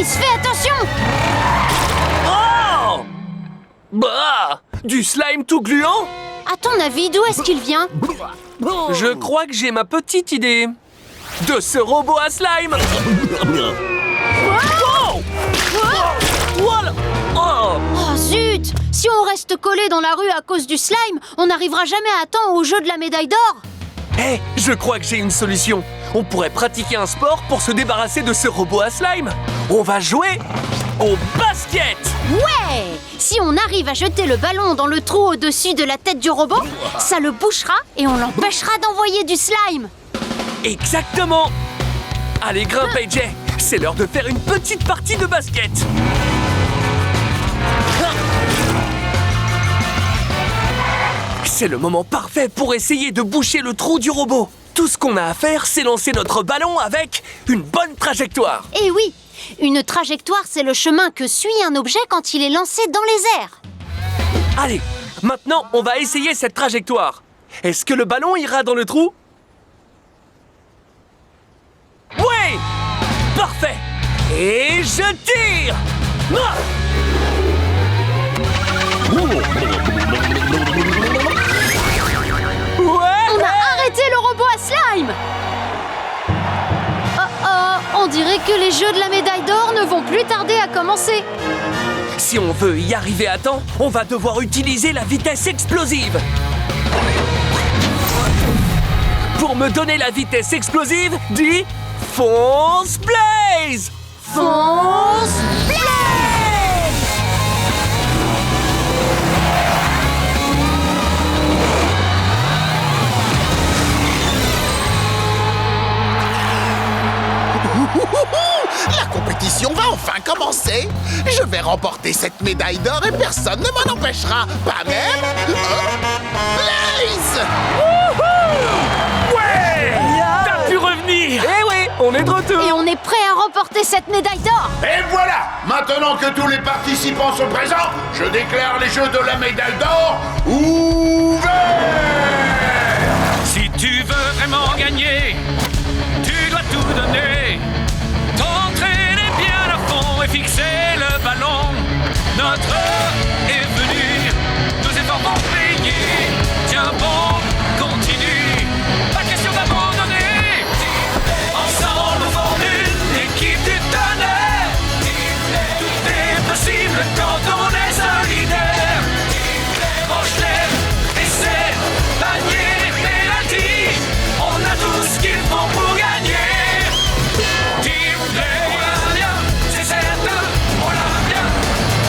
Blaze, fais attention! Oh! Bah! Du slime tout gluant? À ton avis, d'où est-ce qu'il vient? Je crois que j'ai ma petite idée. De ce robot à slime! Oh! Voilà! Oh! Oh zut! Si on reste collé dans la rue à cause du slime, on n'arrivera jamais à temps au jeu de la médaille d'or! Hé, je crois que j'ai une solution. On pourrait pratiquer un sport pour se débarrasser de ce robot à slime. On va jouer au basket! Ouais! Si on arrive à jeter le ballon dans le trou au-dessus de la tête du robot, ça le bouchera et on l'empêchera d'envoyer du slime! Exactement! Allez, grimpe, AJ! C'est l'heure de faire une petite partie de basket! C'est le moment parfait pour essayer de boucher le trou du robot. Tout ce qu'on a à faire, c'est lancer notre ballon avec une bonne trajectoire. Eh oui! Une trajectoire, c'est le chemin que suit un objet quand il est lancé dans les airs. Allez, maintenant, on va essayer cette trajectoire. Est-ce que le ballon ira dans le trou? Oui! Parfait! Et je tire! Ah! Ouais! On a arrêté le robot à slime! On dirait que les jeux de la médaille d'or ne vont plus tarder à commencer. Si on veut y arriver à temps, on va devoir utiliser la vitesse explosive. Pour me donner la vitesse explosive, dis fonce Blaze! Fonce Blaze! La compétition va enfin commencer. Je vais remporter cette médaille d'or et personne ne m'en empêchera. Pas même... Blaze! Ouais! T'as pu revenir! Eh oui, on est de retour! Et on est prêt à remporter cette médaille d'or. Et voilà! Maintenant que tous les participants sont présents, je déclare les Jeux de la médaille d'or ouverts! Si tu veux vraiment gagner, tu dois tout donner. T'entraîner bien à fond et fixer le ballon. Notre heure est venue, nos efforts vont payer. Tiens bon, continue, pas question d'abandonner. Ensemble, on forme une équipe du tonnerre. Tout est possible quand on est solidaire. Roche-lève, essai, panier, pénalty. On a tout ce qu'il faut pour gagner. Team Blaze, on l'a bien, c'est certain, on l'a bien.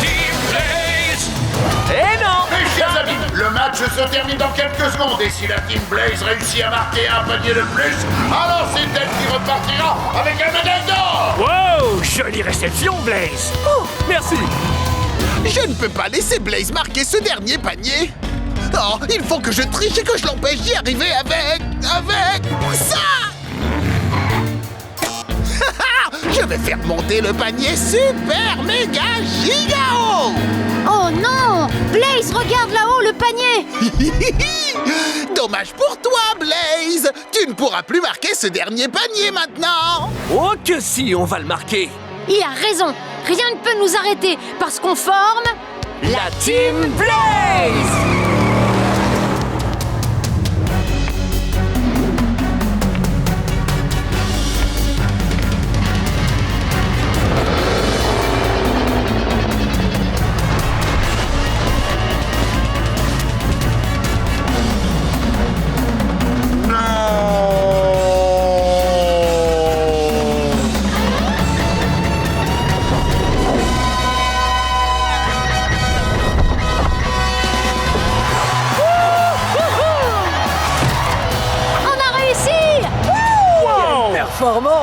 Team Blaze. Eh non! Mes chers amis, le match se termine dans quelques secondes et si la Team Blaze réussit à marquer un panier de plus, alors c'est elle qui repartira avec la médaille d'or! Wow! Jolie réception, Blaze! Oh, merci! Je ne peux pas laisser Blaze marquer ce dernier panier. Oh, il faut que je triche et que je l'empêche d'y arriver avec ça. Je vais faire monter le panier super méga giga haut. Oh non! Blaze, regarde là-haut le panier! Dommage pour toi, Blaze. Tu ne pourras plus marquer ce dernier panier maintenant. Oh que si, on va le marquer! Il a raison! Rien ne peut nous arrêter parce qu'on forme... La Team Blaze!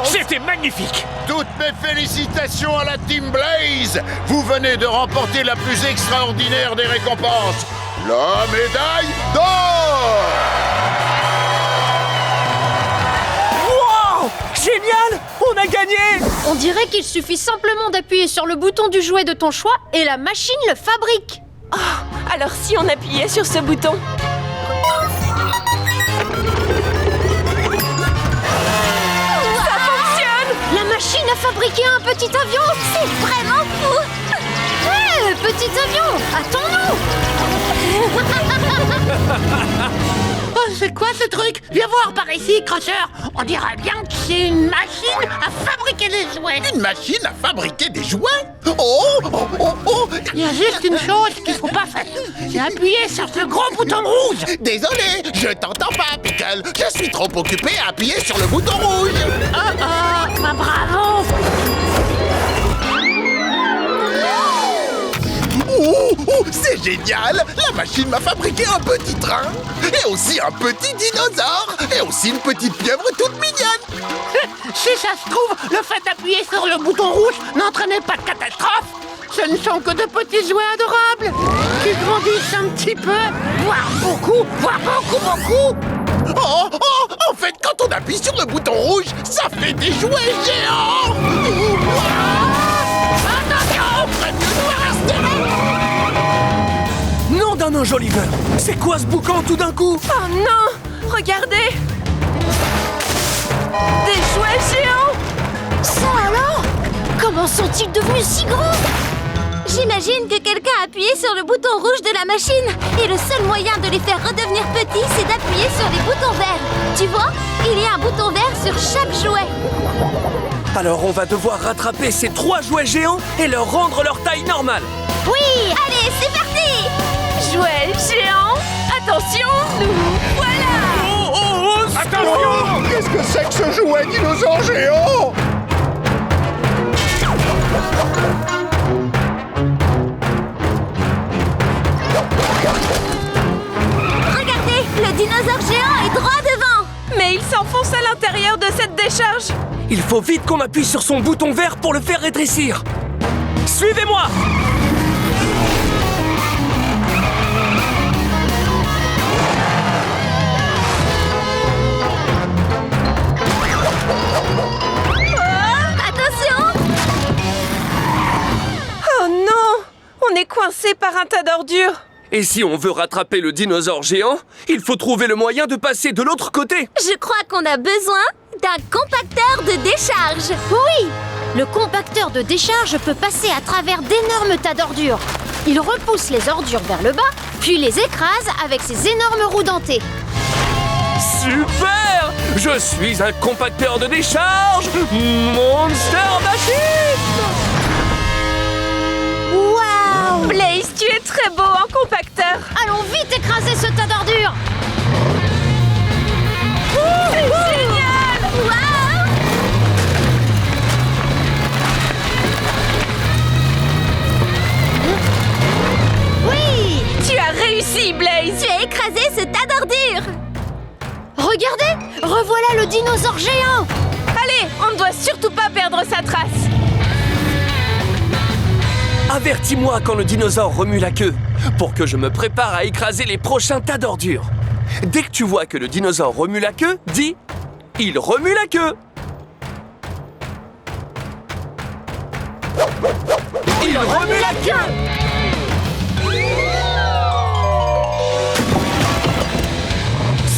C'était magnifique! Toutes mes félicitations à la Team Blaze! Vous venez de remporter la plus extraordinaire des récompenses, la médaille d'or! Wow! Génial! On a gagné! On dirait qu'il suffit simplement d'appuyer sur le bouton du jouet de ton choix et la machine le fabrique. Oh, alors si on appuyait sur ce bouton? La machine a fabriqué un petit avion. C'est vraiment fou. Hé, petit avion, attends-nous. Oh, c'est quoi ce truc? Viens voir par ici, Crusher. On dirait bien que c'est une machine à fabriquer des jouets. Une machine à fabriquer des jouets? Oh, oh, oh, oh. Il y a juste une chose qu'il faut pas faire. C'est appuyer sur ce gros bouton rouge. Désolé, je t'entends pas, Pickle. Je suis trop occupé à appuyer sur le bouton rouge. Oh, bah bravo. Ouh, ouh, c'est génial! La machine m'a fabriqué un petit train, et aussi un petit dinosaure, et aussi une petite pieuvre toute mignonne! Si ça se trouve, le fait d'appuyer sur le bouton rouge n'entraînait pas de catastrophe. Ce ne sont que de petits jouets adorables qui grandissent un petit peu, voire beaucoup, beaucoup. Oh, oh, en fait, quand on appuie sur le bouton rouge, ça fait des jouets géants! Attention, près de nous, restez là. Non d'un ange Oliver! C'est quoi ce boucan tout d'un coup? Oh non! Regardez! Des jouets géants! Ça alors? Comment sont-ils devenus si grands? J'imagine que quelqu'un a appuyé sur le bouton rouge de la machine. Et le seul moyen de les faire redevenir petits, c'est d'appuyer sur les boutons verts. Tu vois? Il y a un bouton vert sur chaque jouet. Alors on va devoir rattraper ces 3 jouets géants et leur rendre leur taille normale. Oui, allez, c'est parti! Jouets géants! Attention, nous voilà! Attention! Qu'est-ce que c'est que ce jouet dinosaure géant? Regardez, le dinosaure géant est droit devant. Mais il s'enfonce à l'intérieur de cette décharge! Il faut vite qu'on appuie sur son bouton vert pour le faire rétrécir. Suivez-moi! Attention! Oh non! On est coincé par un tas d'ordures! Et si on veut rattraper le dinosaure géant, il faut trouver le moyen de passer de l'autre côté. Je crois qu'on a besoin d'un compacteur de décharge. Oui! Le compacteur de décharge peut passer à travers d'énormes tas d'ordures. Il repousse les ordures vers le bas, puis les écrase avec ses énormes roues dentées. Super! Je suis un compacteur de décharge, Monster Machine! Waouh! Blaze, tu es très beau en compacteur! Allons vite écraser ce tas d'ordures! C'est génial! Waouh! Oui! Tu as réussi, Blaze! Tu as écrasé ce tas d'ordures! Regardez! Revoilà le dinosaure géant! Allez, on ne doit surtout pas perdre sa trace! Avertis-moi quand le dinosaure remue la queue, pour que je me prépare à écraser les prochains tas d'ordures. Dès que tu vois que le dinosaure remue la queue, dis « Il remue la queue !» Il remue la queue!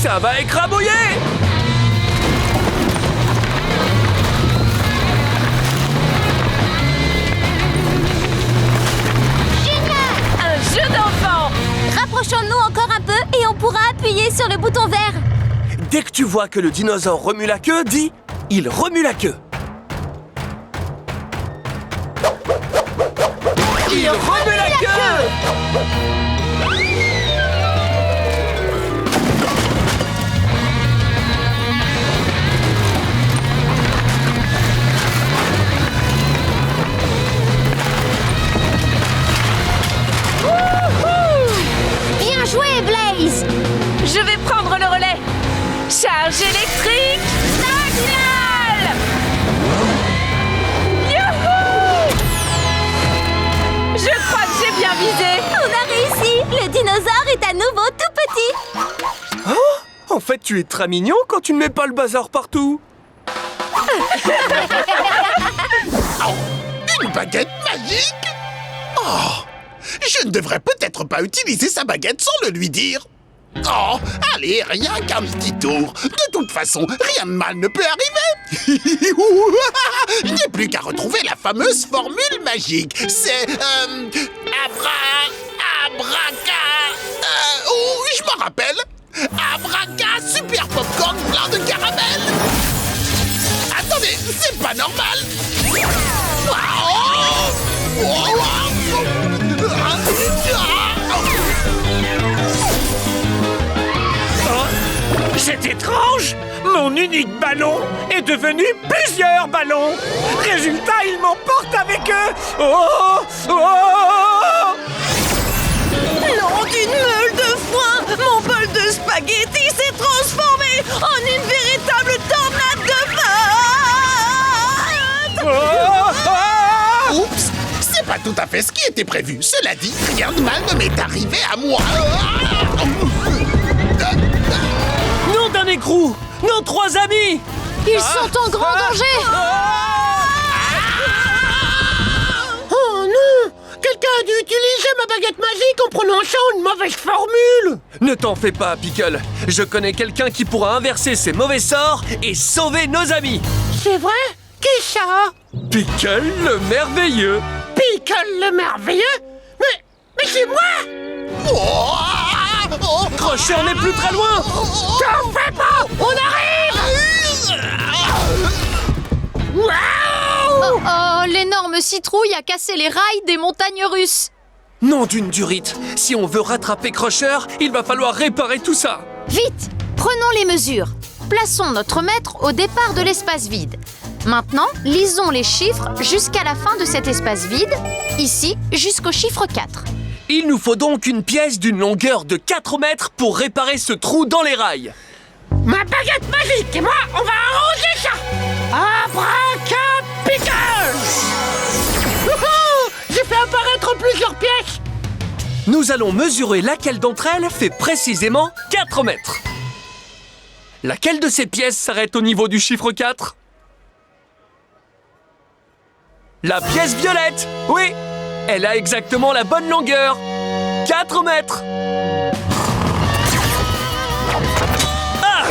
Ça va écrabouiller! Un jeu d'enfant! Rapprochons-nous encore un peu et on pourra appuyer sur le bouton vert. Dès que tu vois que le dinosaure remue la queue, dis « Il remue la queue !» Il remue la queue! Bien joué, Blaze! Je vais prendre le relais! Charge électrique! Signal! Youhou! Je crois que j'ai bien visé! On a réussi! Le dinosaure est à nouveau tout petit! Oh, en fait, tu es très mignon quand tu ne mets pas le bazar partout. Une baguette magique? Oh! Je ne devrais peut-être pas utiliser sa baguette sans le lui dire. Oh, allez, rien qu'un petit tour. De toute façon, rien de mal ne peut arriver. Il n'y a plus qu'à retrouver la fameuse formule magique. C'est... je m'en rappelle. Abraca super popcorn plein de caramel. Attendez, c'est pas normal. C'est étrange! Mon unique ballon est devenu plusieurs ballons! Résultat, ils m'emportent avec eux! Oh! Oh! Non, d'une meule de foin! Mon bol de spaghettis s'est transformé en une véritable tornade de pâtes! Oh! Oups, c'est pas tout à fait ce qui était prévu. Cela dit, rien de mal ne m'est arrivé à moi. Non d'un écrou! Nos 3 amis! Ils sont en grand danger! Oh non! Quelqu'un a dû utiliser ma baguette magique en prononçant une mauvaise formule! Ne t'en fais pas, Pickle. Je connais quelqu'un qui pourra inverser ces mauvais sorts et sauver nos amis. C'est vrai? Qui ça? Pickle le merveilleux. Pickle le merveilleux? Mais c'est moi! Crusher n'est plus très loin. T'en fais pas! On arrive! Waouh! Oh, l'énorme citrouille a cassé les rails des montagnes russes. Nom d'une durite. Si on veut rattraper Crusher, il va falloir réparer tout ça. Vite, prenons les mesures. Plaçons notre maître au départ de l'espace vide. Maintenant, lisons les chiffres jusqu'à la fin de cet espace vide, ici jusqu'au chiffre 4. Il nous faut donc une pièce d'une longueur de 4 mètres pour réparer ce trou dans les rails. Ma baguette magique et moi, on va arranger ça! Abraca-pickle! J'ai fait apparaître plusieurs pièces! Nous allons mesurer laquelle d'entre elles fait précisément 4 mètres. Laquelle de ces pièces s'arrête au niveau du chiffre 4? La pièce violette! Oui! Elle a exactement la bonne longueur! 4 mètres! Ah!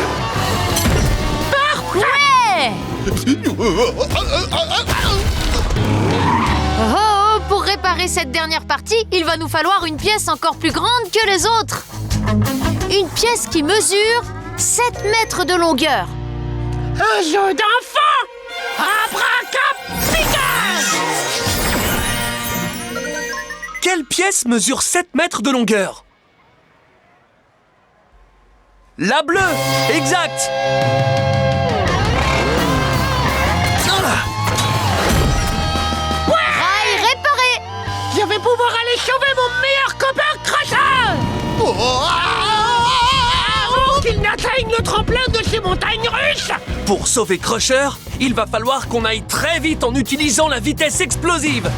Ouais! Oh, pour réparer cette dernière partie, il va nous falloir une pièce encore plus grande que les autres. Une pièce qui mesure 7 mètres de longueur. Un jeu d'enfant! Abraca-pickle! Quelle pièce mesure 7 mètres de longueur? La bleue! Exact! Rail réparé! Je vais pouvoir aller sauver mon meilleur copain Crusher! Avant qu'il n'atteigne le tremplin de ces montagnes russes! Pour sauver Crusher, il va falloir qu'on aille très vite en utilisant la vitesse explosive.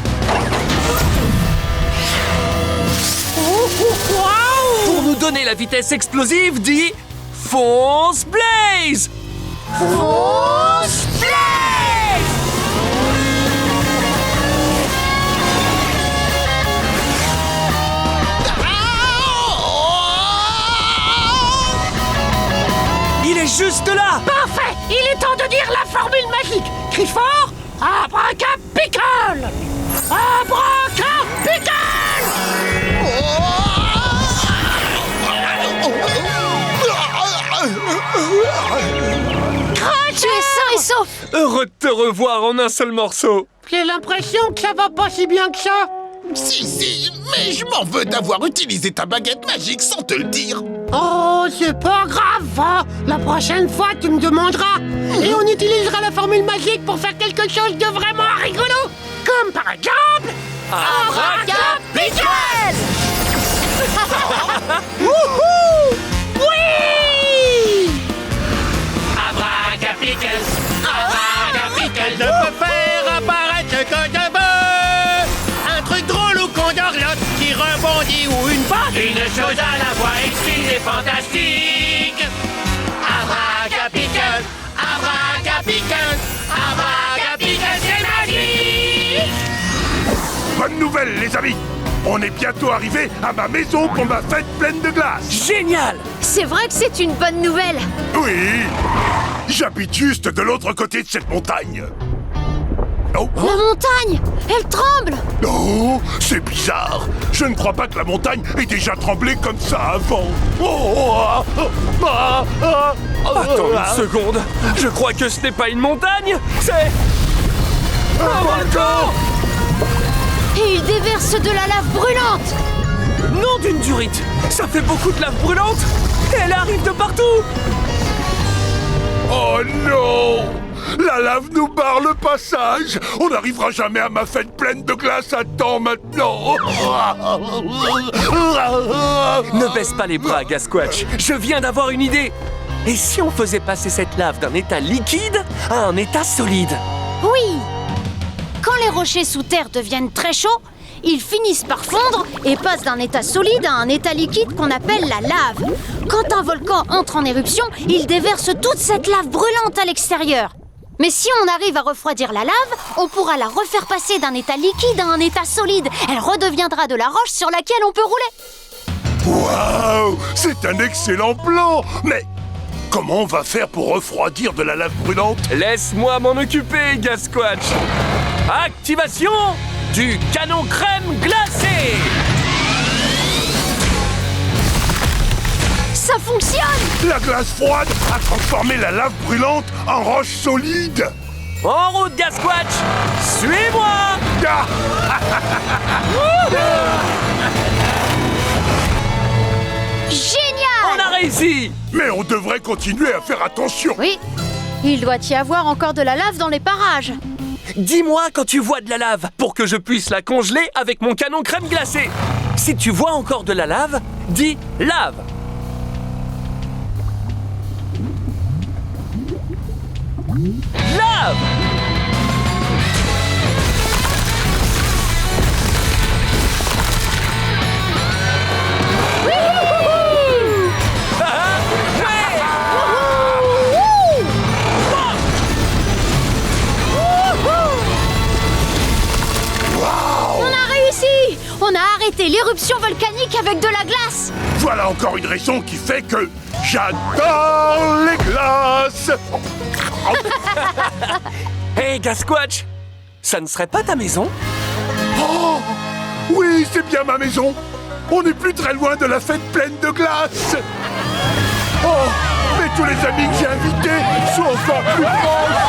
Waouh! Pour nous donner la vitesse explosive, dis Fonce Blaze! Fonce Blaze! Il est juste là! Parfait! Il est temps de dire la formule magique! Crie fort! Abraca-pickle! Abraca-pickle! Tu es sain et sauf! Heureux de te revoir en un seul morceau. J'ai l'impression que ça va pas si bien que ça! Si, mais je m'en veux d'avoir utilisé ta baguette magique sans te le dire. Oh, c'est pas grave, hein. La prochaine fois, tu me demanderas. Et on utilisera la formule magique pour faire quelque chose de vraiment rigolo. Comme par exemple... Abraca-pickle! Wouhou! Oui! Abraca-pickle, abraca-pickle, je peux faire apparaître ce que je veux. Un truc drôle ou qu'on dorlote qui rebondit ou une patte. Une chose à la fois exquise et fantastique. Abraca-pickle, abraca-pickle, abraca-pickle, c'est magique. Bonne nouvelle, les amis! On est bientôt arrivé à ma maison pour ma fête pleine de glace! Génial! C'est vrai que c'est une bonne nouvelle. Oui! J'habite juste de l'autre côté de cette montagne. Oh, La montagne, elle tremble. oh, c'est bizarre. Je ne crois pas que la montagne ait déjà tremblé comme ça avant. Attends une seconde. Je crois que ce n'est pas une montagne, c'est... un volcan! Et il déverse de la lave brûlante. Nom d'une durite! Ça fait beaucoup de lave brûlante! Et elle arrive de partout! Oh non! La lave nous barre le passage! On n'arrivera jamais à ma fête pleine de glace à temps maintenant! Ne baisse pas les bras, Gasquatch. Je viens d'avoir une idée. Et si on faisait passer cette lave d'un état liquide à un état solide? Oui. Quand les rochers sous terre deviennent très chauds, ils finissent par fondre et passent d'un état solide à un état liquide qu'on appelle la lave. Quand un volcan entre en éruption, il déverse toute cette lave brûlante à l'extérieur. Mais si on arrive à refroidir la lave, on pourra la refaire passer d'un état liquide à un état solide. Elle redeviendra de la roche sur laquelle on peut rouler. Waouh! C'est un excellent plan! Mais comment on va faire pour refroidir de la lave brûlante? Laisse-moi m'en occuper, Gasquatch. Activation du canon crème glacé! Ça fonctionne! La glace froide a transformé la lave brûlante en roche solide! En route, Gasquatch! Suis-moi! Ah! Génial! On a réussi! Mais on devrait continuer à faire attention! Oui, il doit y avoir encore de la lave dans les parages. Dis-moi quand tu vois de la lave pour que je puisse la congeler avec mon canon crème glacée. Si tu vois encore de la lave, dis lave. Lave! On a arrêté l'éruption volcanique avec de la glace. Voilà encore une raison qui fait que j'adore les glaces! Hey, Gasquatch, ça ne serait pas ta maison? Oh! Oui, c'est bien ma maison! On n'est plus très loin de la fête pleine de glace! Oh! Mais tous les amis que j'ai invités sont encore plus proches!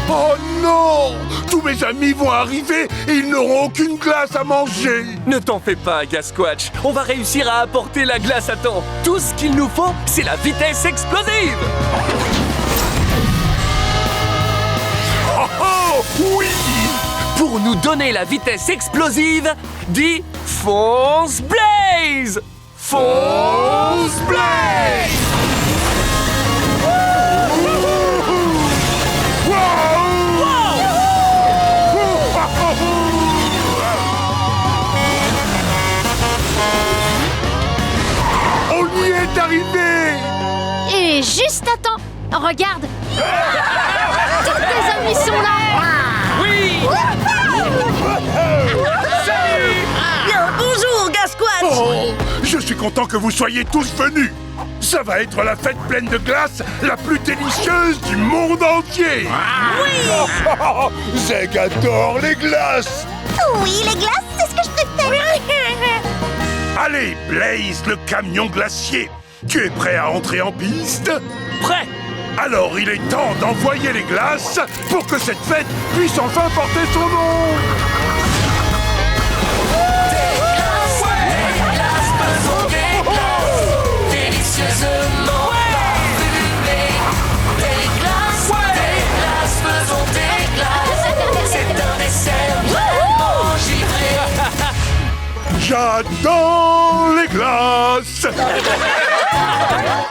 Oh non! Tous mes amis vont arriver et ils n'auront aucune glace à manger! Ne t'en fais pas, Gasquatch. On va réussir à apporter la glace à temps. Tout ce qu'il nous faut, c'est la vitesse explosive. Oh oh! Oui! Pour nous donner la vitesse explosive, dis fonce Blaze! Fonce Blaze! On y est arrivé! Et juste à temps. Regarde. Tous tes amis sont là. Oui! Bien, bonjour, Gasquatch. Oh, je suis content que vous soyez tous venus. Ça va être la fête pleine de glace la plus délicieuse du monde entier. Oui! Zeg adore les glaces. Oui, les glaces, c'est ce que je préfère. Allez, Blaze, le camion glacier. Tu es prêt à entrer en piste? Prêt! Alors il est temps d'envoyer les glaces pour que cette fête puisse enfin porter son nom. Délicieusement parfumées. Des glaces, faisons des glaces. C'est un dessert vraiment givré. J'adore les glaces.